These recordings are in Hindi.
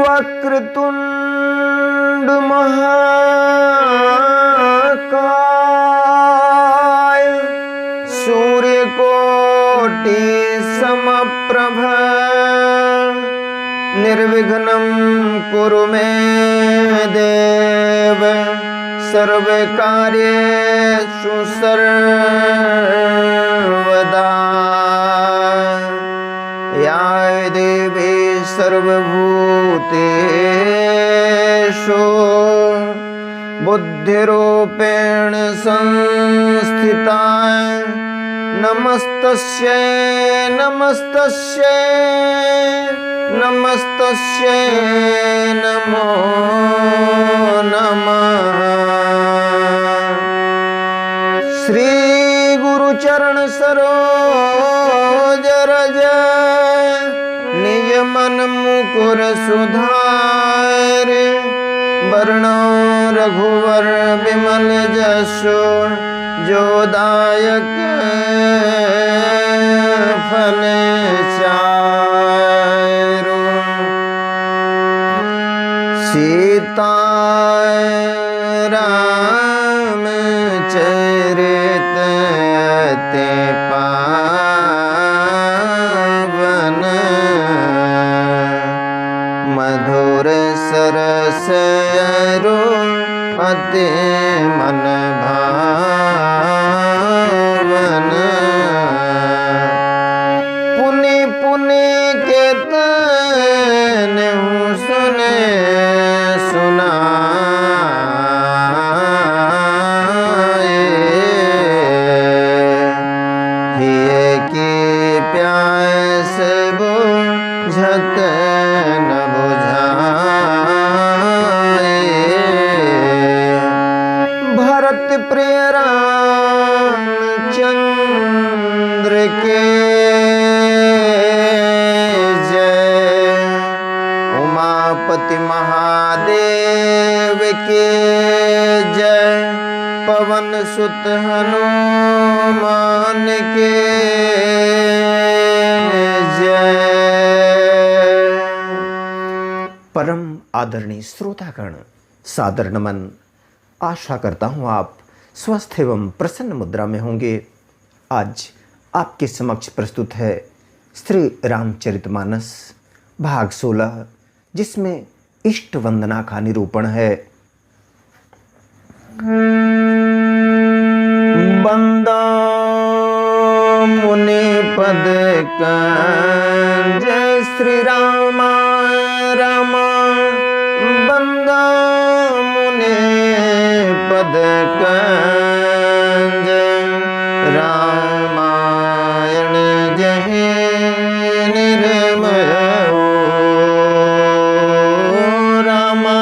वक्रतुंड महाकाय सूर्यकोटि समप्रभ निर्विघ्नं कुरु मे देव सर्वकार्येषु सर्वदा। या देवी सर्वभूतेषु बुद्धिरूपेण संस्थिता नमस्तस्यै नमस्तस्यै नमस्तस्यै नमो नमः। श्री गुरुचरण सरोज रज निज मन मुकुर सुधार वरणो रघुवर विमल जसो जो दायक फल चारु। सीता राम चरित अति पावन मधुर सरस अरु अति मन भावन। पुनि पुनि कीर्तन सुने सुनाए हिये की प्यास बुझत न बुझाए। भरत प्रिय रामचंद्र के जय उमापति महादेव के जय पवन सुत हनुमान के जय। परम आदरणीय श्रोतागण, सादर नमन। आशा करता हूँ आप स्वस्थ एवं प्रसन्न मुद्रा में होंगे। आज आपके समक्ष प्रस्तुत है श्री रामचरितमानस भाग 16, जिसमें इष्ट वंदना का निरूपण है। बंदा मुनि पद कंज श्री रामा रामा बंदा मुनि पद कंज रामायण जहि निर्मय रामा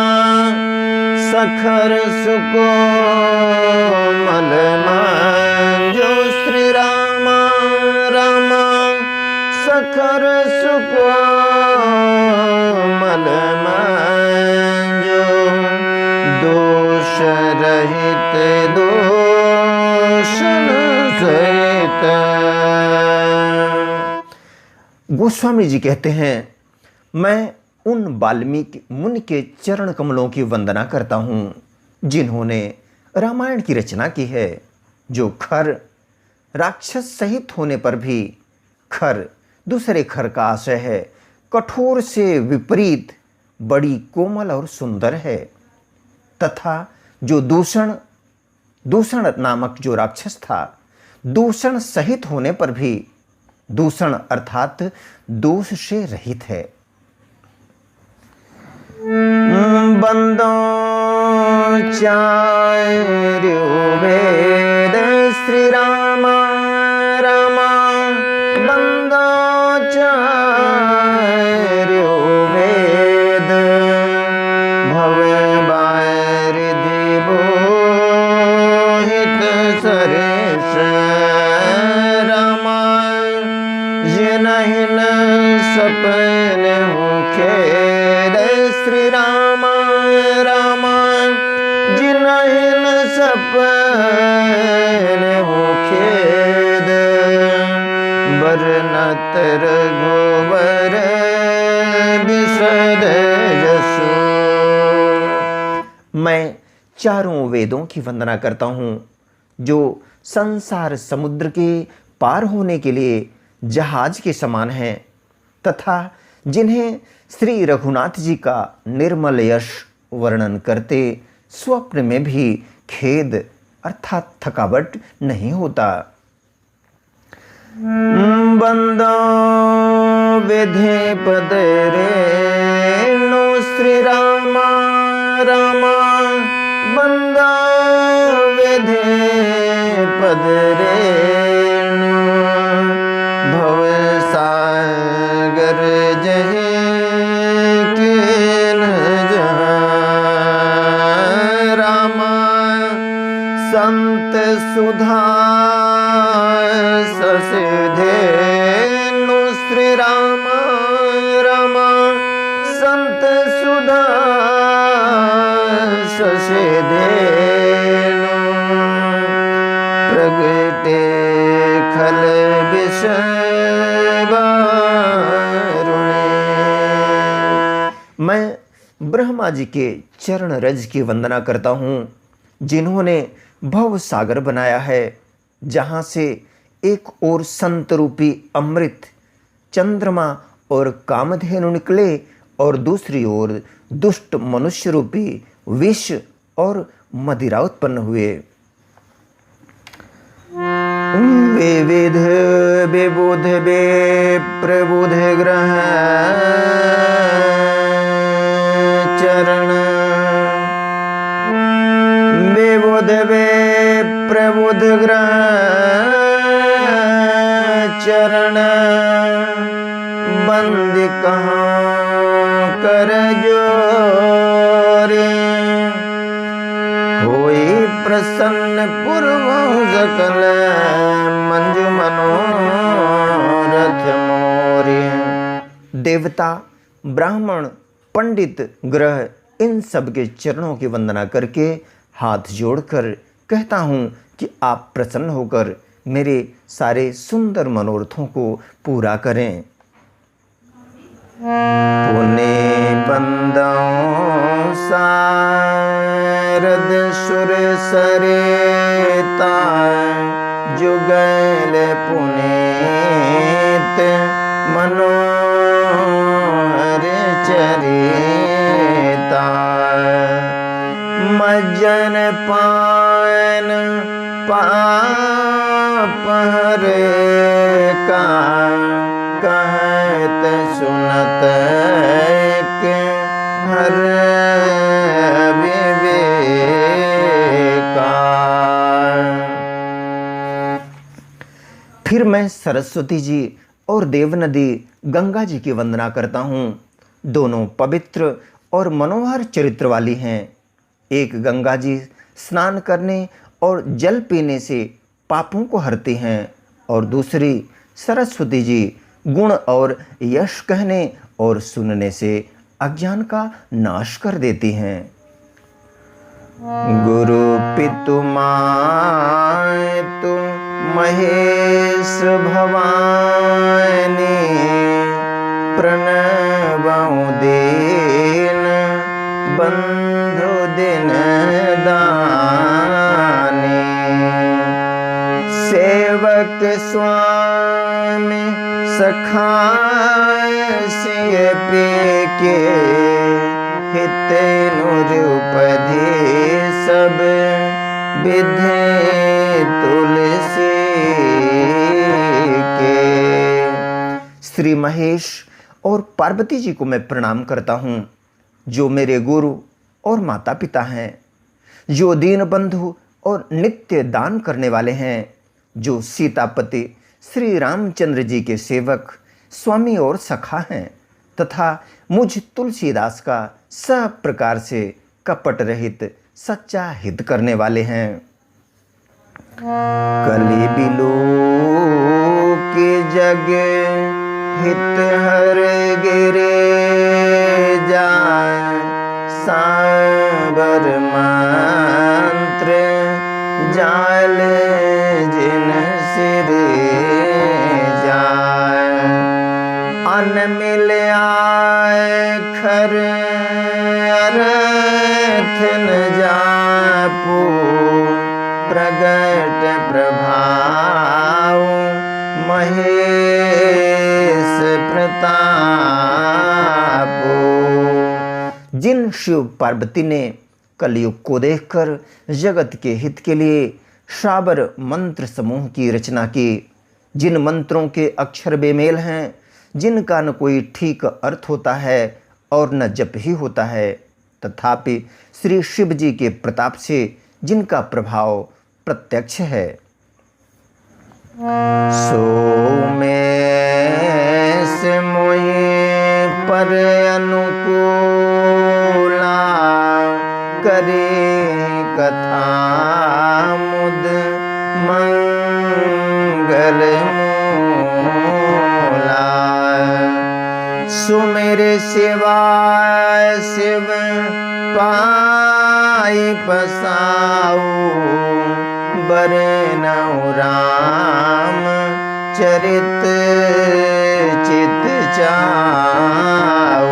सखर सुकोमल मंजो श्री रामा रामा सखर सुकोमल मंजो दोष रहित दोषन सहित। गोस्वामी जी कहते हैं, मैं उन वाल्मीकि मुनि के चरण कमलों की वंदना करता हूँ जिन्होंने रामायण की रचना की है, जो खर राक्षस सहित होने पर भी खर दूसरे खर का आशय है, कठोर से विपरीत बड़ी कोमल और सुंदर है, तथा जो दूषण नामक जो राक्षस था, दूषण सहित होने पर भी दूषण अर्थात दोष से रहित है। बंदो चार्यो वेद श्री रामा रामा बंदो चार्यो वेद भवे बारिधि बोहित सरेश रामा जिनहि न सपन खेद श्री रामा रामा जिनहि न सपन खेद बरनत रघुवर बिसद मैं चारों वेदों की वंदना करता हूँ जो संसार समुद्र के पार होने के लिए जहाज के समान हैं तथा जिन्हें श्री रघुनाथ जी का निर्मल यश वर्णन करते स्वप्न में भी खेद अर्थात थकावट नहीं होता। बंदो विधि पद रेणु श्री रामा रामा बंदो विधि पद रेणु भव सागर जहे केल रामा संत सुधा ससिधेनु श्री रामा रामा संत सुधा ससिधेनु प्रगटे खल विषय वारुणे। मैं ब्रह्मा जी के चरण रज की वंदना करता हूँ जिन्होंने भव सागर बनाया है, जहाँ से एक ओर संत रूपी अमृत चंद्रमा और कामधेनु निकले और दूसरी ओर दुष्ट मनुष्य रूपी विष और मदिरा उत्पन्न हुए। विविध विबुध विप्रबुध ग्रह चरण विबुध विप्रबुध ग्रह चरण बंद कहाँ कर जोरे होई प्रसन्न पूर्व सकल मंजु मनोरथ मोरे। देवता ब्राह्मण पंडित ग्रह इन सब के चरणों की वंदना करके हाथ जोड़कर कहता हूँ कि आप प्रसन्न होकर मेरे सारे सुंदर मनोरथों को पूरा करें। पुने बंदों सारद सुर सरेता जुगल पुनीत मनोहर चरिता मज्जन पायन पाप हरे का कहत सुनत के हर विवेका। फिर मैं सरस्वती जी और देवनदी गंगा जी की वंदना करता हूँ। दोनों पवित्र और मनोहर चरित्र वाली हैं। एक गंगा जी स्नान करने और जल पीने से पापों को हरती हैं और दूसरी सरस्वती जी गुण और यश कहने और सुनने से अज्ञान का नाश कर देती हैं। गुरु पितु मातु महेश भवानी प्रणवं दीन बंधु दिन दानी सेवक स्वामी सखाय सिय के हित नुरुपधि सब विधि तुलसी के। श्री महेश और पार्वती जी को मैं प्रणाम करता हूँ जो मेरे गुरु और माता पिता हैं, जो दीन बंधु और नित्य दान करने वाले हैं, जो सीतापति श्री रामचंद्र जी के सेवक स्वामी और सखा हैं तथा मुझ तुलसीदास का सब प्रकार से कपट रहित सच्चा हित करने वाले हैं। कली बिलो के जग हित हर गिरे जाय साबर मंत्र जाल जिन सिरे जाय अन मिल आए खर अर्थ न प्रगट प्रभाव महेश प्रताप। जिन शिव पार्वती ने कलयुग को देखकर जगत के हित के लिए शाबर मंत्र समूह की रचना की, जिन मंत्रों के अक्षर बेमेल हैं, जिनका न कोई ठीक अर्थ होता है और न जप ही होता है, तथापि श्री शिव जी के प्रताप से जिनका प्रभाव प्रत्यक्ष है। सो में से मोहि पर अनुकूला, करे कथा मुद मंगल मूला। सुमेरे शिवाय शिव पाई पसाऊ, बरनऊ राम चरित चित चाऊ।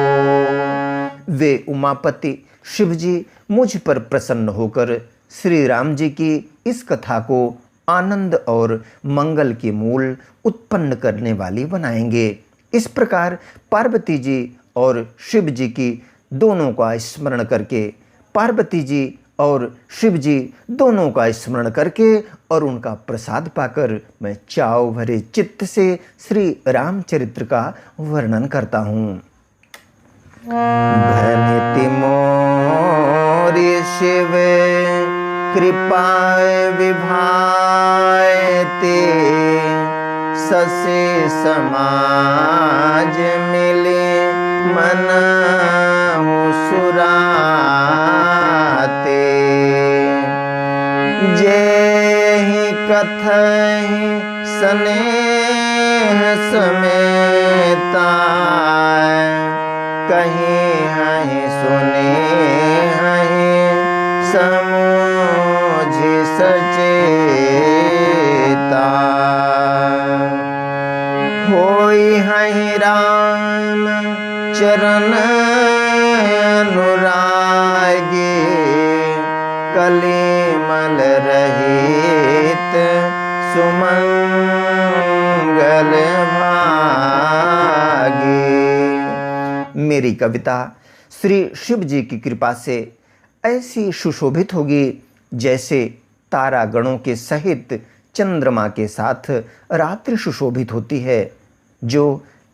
वे उमापति शिव जी मुझ पर प्रसन्न होकर श्री राम जी की इस कथा को आनंद और मंगल के मूल उत्पन्न करने वाली बनाएंगे। इस प्रकार पार्वती जी और शिव जी की दोनों का स्मरण करके, पार्वती जी और शिव जी दोनों का स्मरण करके और उनका प्रसाद पाकर मैं चाव भरे चित्त से श्री रामचरित्र का वर्णन करता हूँ। धनिति मोरि शिव कृपा विभाते, ससे समाज मिले मनहु सुराते। जेहि कथहि स्नेह समेता, कहीं हैं सुने हैं समझ सचेता। होई हैं राम चरण अनुरागी, कलिमल रहित सुमंगल भागी। मेरी कविता श्री शिव जी की कृपा से ऐसी सुशोभित होगी जैसे तारागणों के सहित चंद्रमा के साथ रात्रि सुशोभित होती है। जो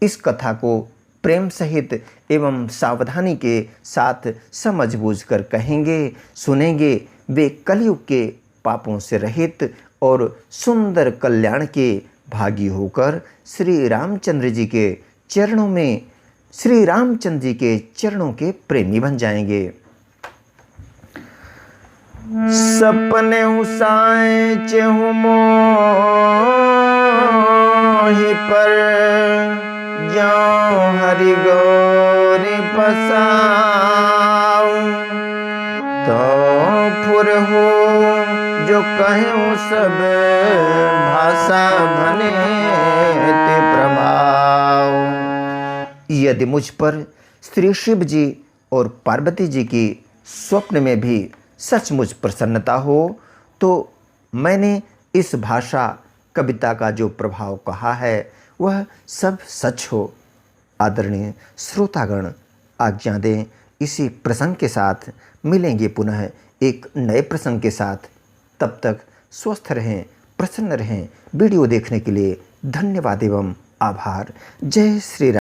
इस कथा को प्रेम सहित एवं सावधानी के साथ समझ बूझ कर कहेंगे, सुनेंगे, वे कलयुग के पापों से रहित और सुंदर कल्याण के भागी होकर श्री रामचंद्र जी के चरणों में, श्री रामचंद्र जी के चरणों के प्रेमी बन जाएंगे। सपने साँच हूँ मोहि पर, ज्यों हरि गौरी पसाऊं। तो फुर हो जो कहूँ सब भाषा भने ते प्रभाव। यदि मुझ पर श्री शिव जी और पार्वती जी की स्वप्न में भी सचमुच प्रसन्नता हो, तो मैंने इस भाषा कविता का जो प्रभाव कहा है वह सब सच हो। आदरणीय श्रोतागण, आज्ञा दें, इसी प्रसंग के साथ मिलेंगे पुनः एक नए प्रसंग के साथ। तब तक स्वस्थ रहें, प्रसन्न रहें। वीडियो देखने के लिए धन्यवाद एवं आभार। जय श्री राम।